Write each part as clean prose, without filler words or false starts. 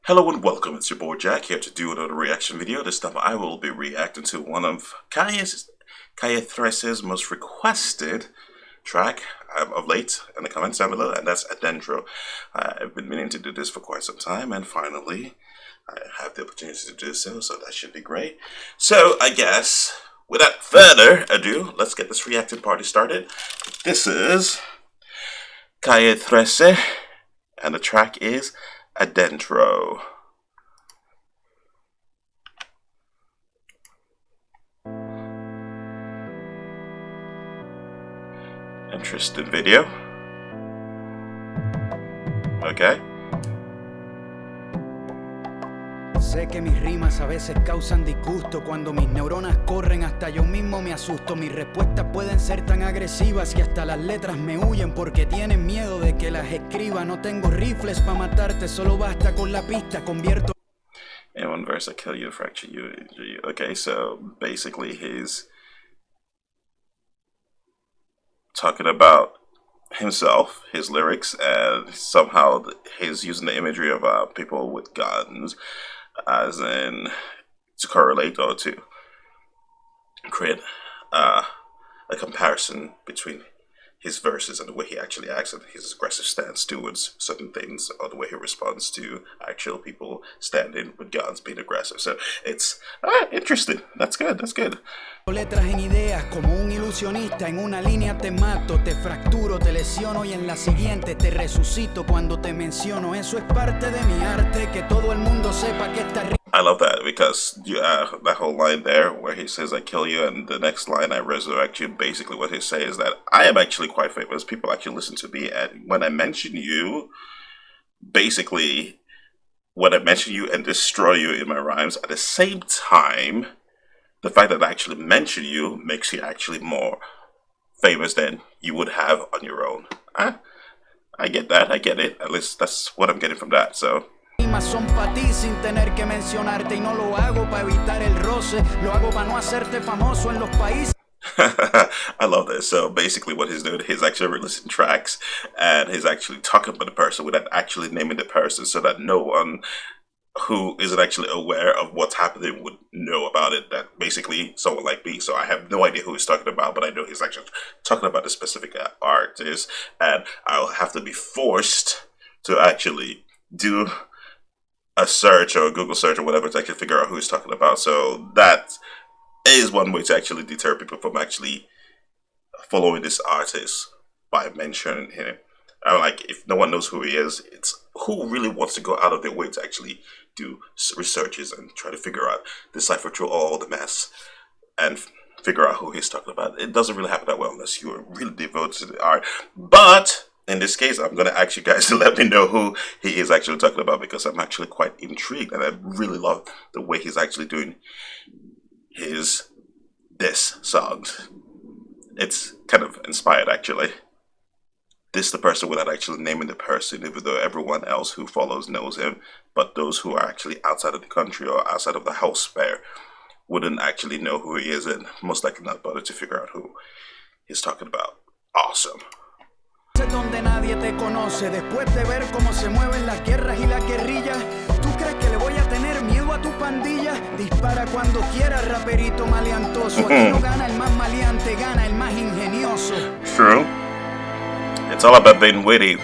Hello and welcome, it's your boy Jack here to do another reaction video. This time I will be reacting to one of Calle most requested track of late in the comments down below, and that's Adentro. I've been meaning to do this for quite some time, and finally I have the opportunity to do so that should be great. So I guess, without further ado, let's get this reacting party started. This is Calle, and the track is Adentro. Interesting video. Okay. Sé que mis rimas a veces causan disgusto. Cuando mis neuronas corren hasta yo mismo me asusto. Mis respuestas pueden ser tan agresivas que hasta las letras me huyen porque tienen miedo de que las escriba. No tengo rifles para matarte, solo basta con la pista. Convierto. In one verse I kill you, fracture you, injure you. Okay, so basically he's talking about himself, his lyrics, and somehow he's using the imagery of people with guns as in to correlate or to create a comparison between his verses and the way he actually acts and his aggressive stance towards certain things, or the way he responds to actual people standing with guns being aggressive. So it's interesting. That's good. That's good. Letras en ideas como un ilusionista. En una línea te mato, te fracturo, te lesiono y en la siguiente te resucito cuando te menciono. Eso es parte de mi arte, que todo el mundo sepa que esta. I love that because that whole line there where he says I kill you and the next line I resurrect you, basically what he's saying is that I am actually quite famous. People actually listen to me, and when I mention you, basically when I mention you and destroy you in my rhymes, at the same time, the fact that I actually mention you makes you actually more famous than you would have on your own. I get that, I get it. At least that's what I'm getting from that, so. Son para ti sin tener que mencionarte y no lo hago para evitar el roce, lo hago para no hacerte famoso en los países. I love this. So basically what he's doing, he's actually releasing tracks and he's actually talking about the person without actually naming the person, so that no one who isn't actually aware of what's happening would know about it, that basically someone like me. So I have no idea who he's talking about, but I know he's actually talking about a specific artist, and I'll have to be forced to actually do a search or a Google search or whatever to actually figure out who he's talking about. So that is one way to actually deter people from actually following this artist by mentioning him. Like, if no one knows who he is, it's who really wants to go out of their way to actually do researches and try to figure out, decipher through all the mess and figure out who he's talking about. It doesn't really happen that well unless you are really devoted to the art. But in this case, I'm going to ask you guys to let me know who he is actually talking about, because I'm actually quite intrigued and I really love the way he's actually doing his diss songs. It's kind of inspired, actually. This the person without actually naming the person, even though everyone else who follows knows him, but those who are actually outside of the country or outside of the house spare wouldn't actually know who he is, and most likely not bother to figure out who he's talking about. Awesome. Donde nadie te conoce, después de ver cómo se mueven las guerras y las guerrillas, ¿tú crees que le voy a tener miedo a tu pandilla? Dispara cuando quieras, raperito maleantoso. Aquí no gana el más maleante, gana el más ingenioso. True. It's all about being witty.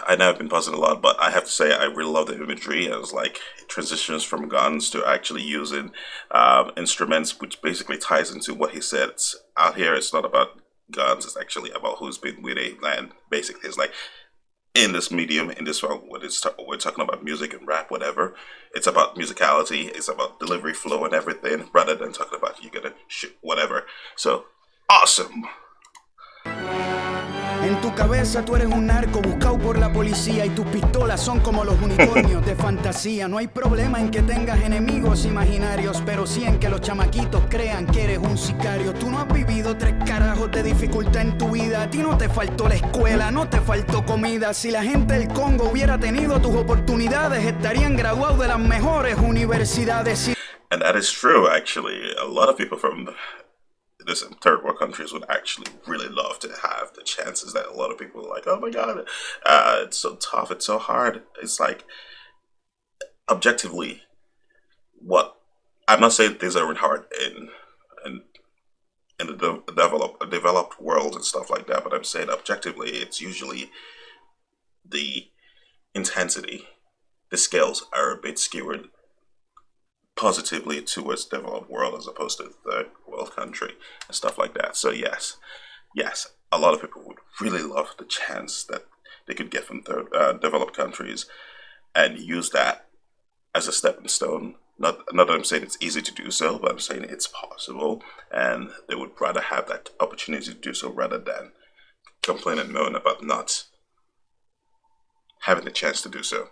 I know I've been pausing a lot, but I have to say I really love the imagery. It was like transitions from guns to actually using instruments, which basically ties into what he said. Out here, it's not about guns, it's actually about who's been witty. And basically, it's like, in this medium, in this one, when we're talking about music and rap, whatever, it's about musicality, it's about delivery, flow, and everything, rather than talking about you gonna shit, whatever. So, awesome! En tu cabeza tú eres un narco buscado por la policía y tus pistolas son como los unicornios de fantasía. No hay problema en que tengas enemigos imaginarios, pero sí en que los chamaquitos crean que eres un sicario. Tú no has vivido 3 carajos de dificultad en tu vida. A ti no te faltó la escuela, no te faltó comida. Si la gente del Congo hubiera tenido tus oportunidades, estarían graduados de las mejores universidades. And that is true, actually. A lot of people from this third world countries would actually really love to chances that a lot of people are like, oh my god, it's so tough, it's so hard. It's like, objectively, what I'm not saying things aren't hard in in the developed world and stuff like that, but I'm saying objectively, it's usually the intensity, the scales are a bit skewered positively towards developed world as opposed to third world country and stuff like that. So yes, a lot of people would really love the chance that they could get from developed countries and use that as a stepping stone. Not that I'm saying it's easy to do so, but I'm saying it's possible, and they would rather have that opportunity to do so rather than complain and moan about not having the chance to do so.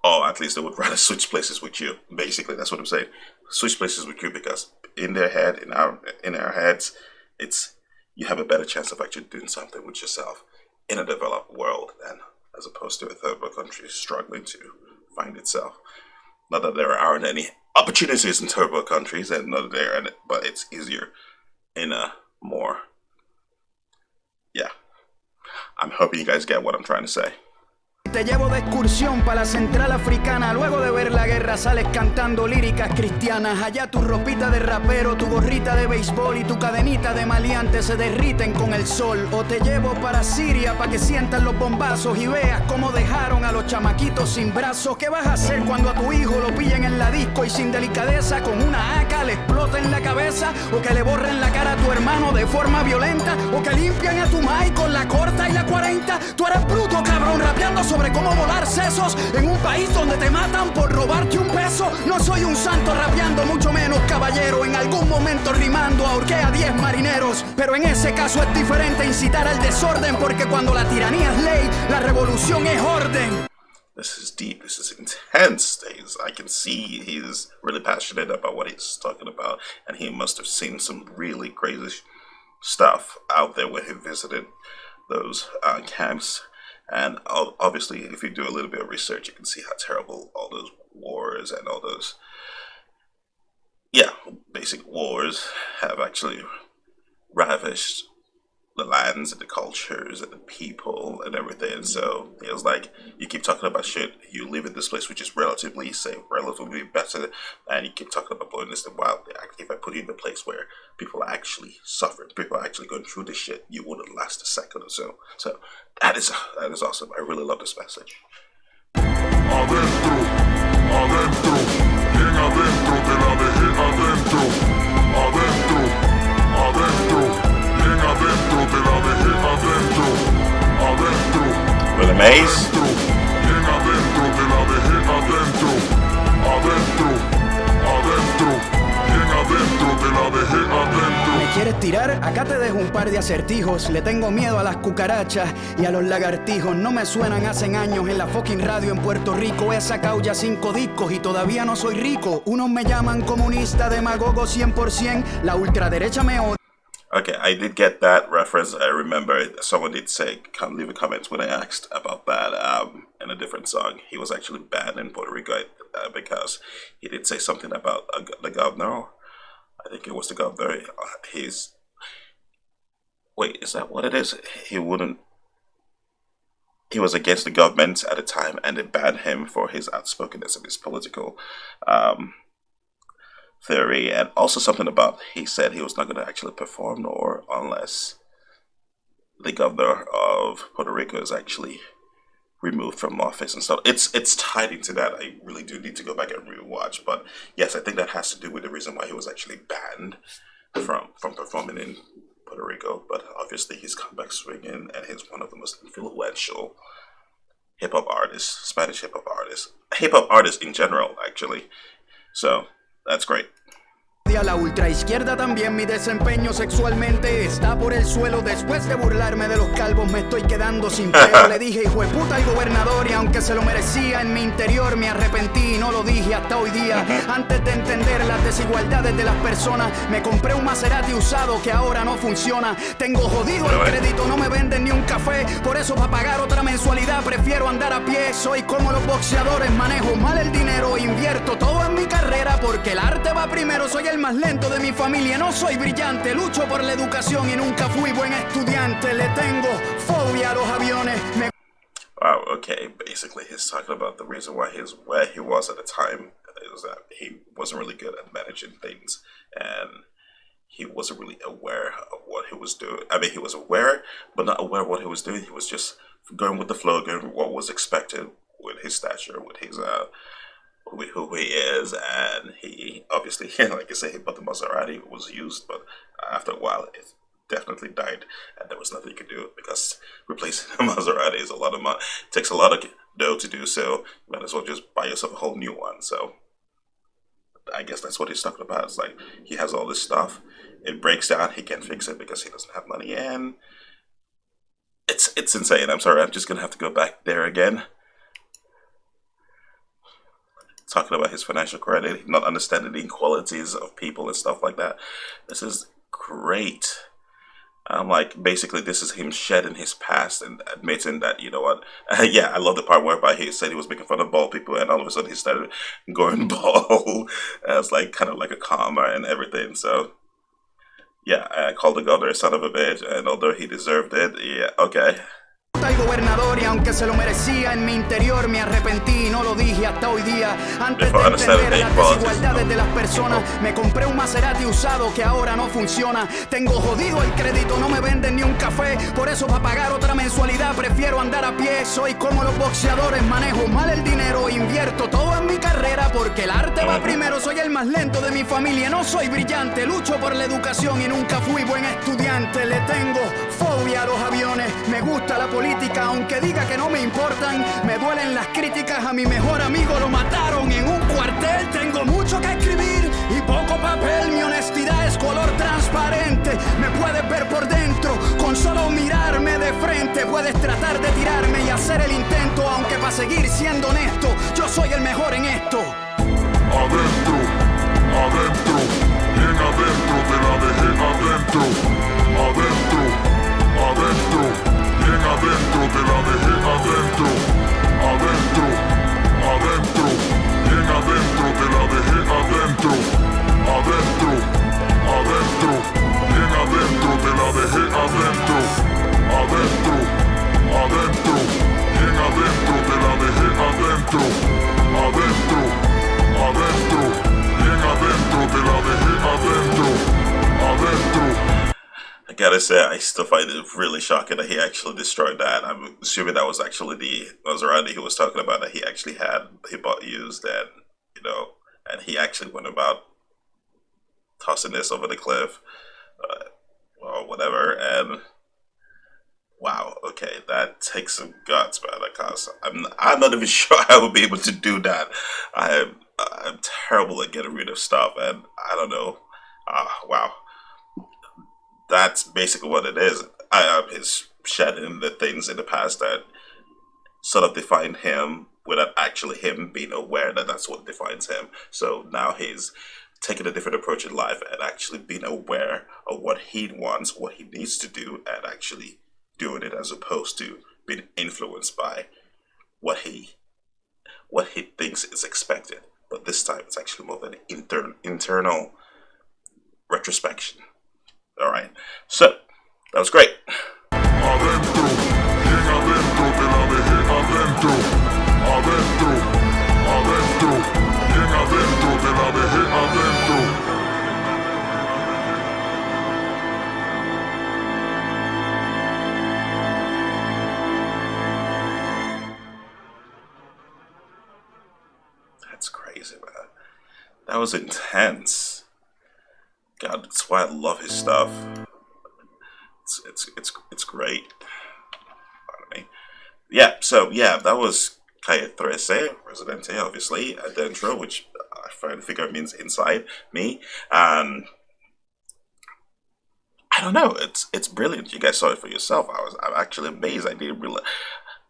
Or at least they would rather switch places with you. Basically, that's what I'm saying. Switch places with you because in their head, in our heads, it's you have a better chance of actually doing something with yourself in a developed world than as opposed to a third world country struggling to find itself. Not that there aren't any opportunities in third world countries, and not there, but it's easier in a more. Yeah, I'm hoping you guys get what I'm trying to say. Te llevo de excursión para la central africana. Luego de ver la guerra sales cantando líricas cristianas. Allá tu ropita de rapero, tu gorrita de béisbol y tu cadenita de maleante se derriten con el sol. O te llevo para Siria para que sientas los bombazos y veas cómo dejaron a los chamaquitos sin brazos. ¿Qué vas a hacer cuando a tu hijo lo pillen en la disco y sin delicadeza con una AK le exploten la cabeza? O que le borren la cara a tu hermano de forma violenta. O que limpian a tu mai con la corta y la 40. Tú eres bruto, cabrón, rapeando sobre cómo volar sesos en un país donde te matan por robarte un peso. No soy un santo rapeando, mucho menos caballero. En algún momento rimando ahorqué a 10 marineros. Pero en ese caso es diferente incitar al desorden, porque cuando la tiranía es ley, la revolución es orden. This is deep, this is intense. I can see he's really passionate about what he's talking about, and he must have seen some really crazy stuff out there when he visited those camps. And obviously, if you do a little bit of research, you can see how terrible all those wars and all those, basic wars have actually ravished the lands and the cultures and the people and everything. So it was like, you keep talking about shit, you live in this place which is relatively safe, relatively better, and you keep talking about blowing this thing wild. If I put you in a place where people are actually suffering, people are actually going through this shit, you wouldn't last a second or so. So that is awesome. I really love this message. Adentro, adentro, bien adentro, te la dejé adentro. Adentro, adentro, bien adentro, te la dejé adentro. Adentro, With a maze. adentro, bien adentro, te la dejé adentro. Adentro, adentro, bien adentro, te la dejé adentro. ¿Me quieres tirar? Acá te dejo un par de acertijos. Le tengo miedo a las cucarachas y a los lagartijos. No me suenan hacen años en la fucking radio en Puerto Rico. He sacado ya 5 discos y todavía no soy rico. Unos me llaman comunista, demagogo 100%. La ultraderecha me odia. Okay, I did get that reference. I remember someone did say, come leave a comment when I asked about that in a different song. He was actually banned in Puerto Rico because he did say something about the governor. I think it was the governor. Wait, is that what it is? He was against the government at the time, and they banned him for his outspokenness and his political theory, and also something about he said he was not going to actually perform or unless the governor of Puerto Rico is actually removed from office and stuff. It's tied into that. I really do need to go back and rewatch, but yes, I think that has to do with the reason why he was actually banned from performing in Puerto Rico. But obviously he's come back swinging, and he's one of the most influential hip-hop artists, Spanish hip-hop artists in general, actually. So that's great. A la ultraizquierda también mi desempeño sexualmente está por el suelo. Después de burlarme de los calvos me estoy quedando sin pelo. Le dije hijo de puta al gobernador y aunque se lo merecía, en mi interior me arrepentí y no lo dije hasta hoy día. Antes de entender las desigualdades de las personas, me compré un Maserati usado que ahora no funciona. Tengo jodido el crédito, no me venden ni un café. Por eso para pagar otra mensualidad prefiero andar a pie. Soy como los boxeadores, manejo mal el dinero, invierto todo en mi carrera porque el arte va primero. Soy el más lento de mi familia, no soy brillante. Lucho por la educación y nunca fui buen estudiante. Le tengo fobia a los aviones. Wow, okay, basically he's talking about the reason why he's where he was at the time is that he wasn't really good at managing things, and he wasn't really aware of what he was doing. I mean, he was aware, but not aware of what he was doing. He was just going with the flow, going with what was expected with his stature, with his with who he is, and he obviously, like I say, he bought the Maserati. It was used, but after a while, it definitely died, and there was nothing you could do because replacing a Maserati is a lot of money. It takes a lot of dough to do so. You might as well just buy yourself a whole new one. So I guess that's what he's talking about. It's like he has all this stuff, it breaks down, he can't fix it because he doesn't have money, and it's insane. I'm sorry, I'm just gonna have to go back there again. Talking about his financial credit, not understanding the inequalities of people and stuff like that. This is great. I'm like, basically, this is him shedding his past and admitting that, you know what, yeah, I love the part whereby he said he was making fun of bald people, and all of a sudden he started going bald as like kind of like a karma and everything. So yeah, I called the governor a son of a bitch, and although he deserved it, yeah, okay. Al gobernador, y aunque se lo merecía, en mi interior me arrepentí y no lo dije hasta hoy día. Antes de entender las desigualdades de las personas, me compré un Maserati usado que ahora no funciona. Tengo jodido el crédito, no me venden ni un café. Por eso, para pagar otra mensualidad prefiero andar a pie. Soy como los boxeadores, manejo mal el dinero, invierto todo en mi carrera porque el arte va primero. Soy el más lento de mi familia, no soy brillante. Lucho por la educación y nunca fui buen estudiante. Le tengo fobia a los aviones, me gusta la política, aunque diga que no me importan. Me duelen las críticas, a mi mejor amigo lo mataron en un cuartel. Tengo mucho que escribir y poco papel. Mi honestidad es color transparente. Me puedes ver por dentro con solo mirarme de frente. Puedes tratar de tirarme y hacer el intento, aunque para seguir siendo honesto, yo soy el mejor en esto. Adentro, adentro, bien adentro, te la dejé adentro. Adentro, adentro, bien adentro, te la dejé adentro. Adentro, adentro, bien adentro, te la dejé adentro. Adentro, adentro, bien adentro, te la dejé adentro. Adentro, adentro, bien adentro, te la dejé adentro. Adentro, adentro, bien adentro, te la dejé adentro. Adentro. I gotta say, I still find it really shocking that he actually destroyed that. I'm assuming that was actually the Maserati he was talking about that he actually had, he bought used, and, you know, and he actually went about tossing this over the cliff, or whatever, and wow, okay, that takes some guts, man, because I'm not even sure I would be able to do that. I'm terrible at getting rid of stuff, and I don't know, wow. That's basically what it is. His shedding the things in the past that sort of defined him without actually him being aware that that's what defines him. So now he's taking a different approach in life and actually being aware of what he wants, what he needs to do, and actually doing it, as opposed to being influenced by what he thinks is expected. But this time it's actually more of an internal retrospection. All right, so that was great. Adentro, bien adentro, te la dejé adentro. Adentro, adentro, bien adentro, te la dejé adentro. That's crazy, man. That was intense. God, that's why I love his stuff. It's great. Pardon me. Yeah, so yeah, that was Calle 13, Residente, obviously, Adentro, which I finally figure means inside me. And I don't know, it's brilliant. You guys saw it for yourself. I'm actually amazed. I didn't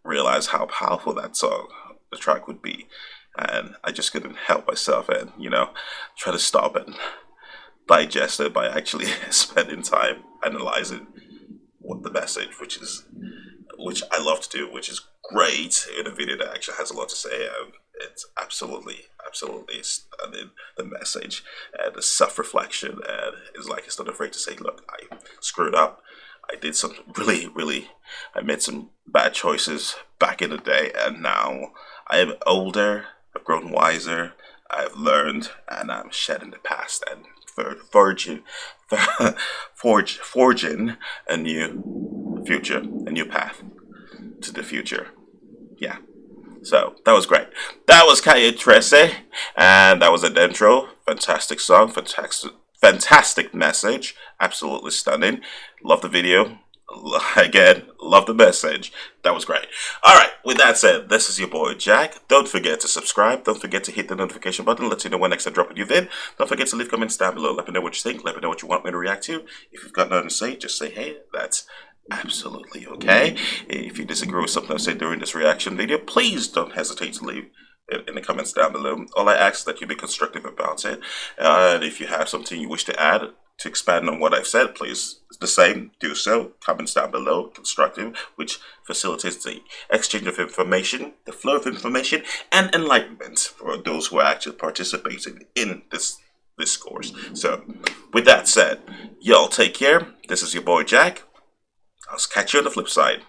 realize how powerful that song, the track would be. And I just couldn't help myself and, you know, try to stop and digest it by actually spending time analyzing what the message, which I love to do, which is great in a video that actually has a lot to say. It's absolutely absolutely stunning. The message and the self-reflection, and it's like he's not afraid to say, "Look, I screwed up. I did some I made some bad choices back in the day, and now I am older. I've grown wiser. I've learned, and I'm shedding the past and forging, forging a new future, a new path to the future." Yeah. So that was great. That was Calle, and that was Adentro. Fantastic song, fantastic message, absolutely stunning. Love the video. Again, love the message. That was great. All right, with that said, this is your boy Jack. Don't forget to subscribe. Don't forget to hit the notification button. Let you know when next I drop a new vid. Don't forget to leave comments down below. Let me know what you think. Let me know what you want me to react to. If you've got nothing to say, just say, hey, that's absolutely okay. If you disagree with something I said during this reaction video, please don't hesitate to leave in the comments down below. All I ask is that you be constructive about it. And if you have something you wish to add to expand on what I've said, please the same, do so. Comments down below, constructive, which facilitates the exchange of information, the flow of information, and enlightenment for those who are actually participating in this discourse. So, with that said, y'all take care. This is your boy Jack. I'll catch you on the flip side.